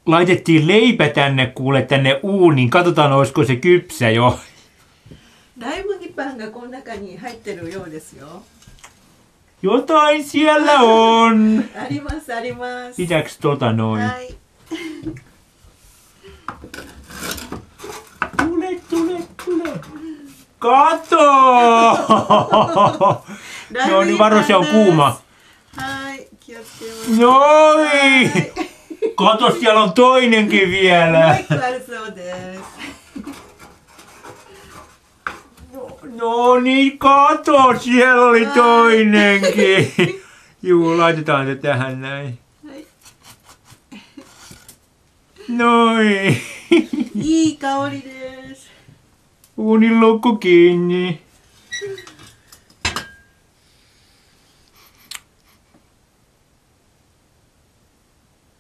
laitettiin leipä tänne, kuule, tänne uuniin. Katsotaan, olisiko se kypsä jo. ライ麦パンがこの中に入ってるようですよ。 Jotain siellä on. ありますあります。 Pitääks noin? はい。 Tule. Kato! No niin, varo, se on kuuma. はい、気をつけます。 Noin! Kato, siellä on toinenkin もう vielä. 一個あるそうです。 No niin, kato, siellä oli toinenkin. Juu, laitetaan se tähän näin. はい。 Noin. いい香りです。 Uunin lukko kiinni.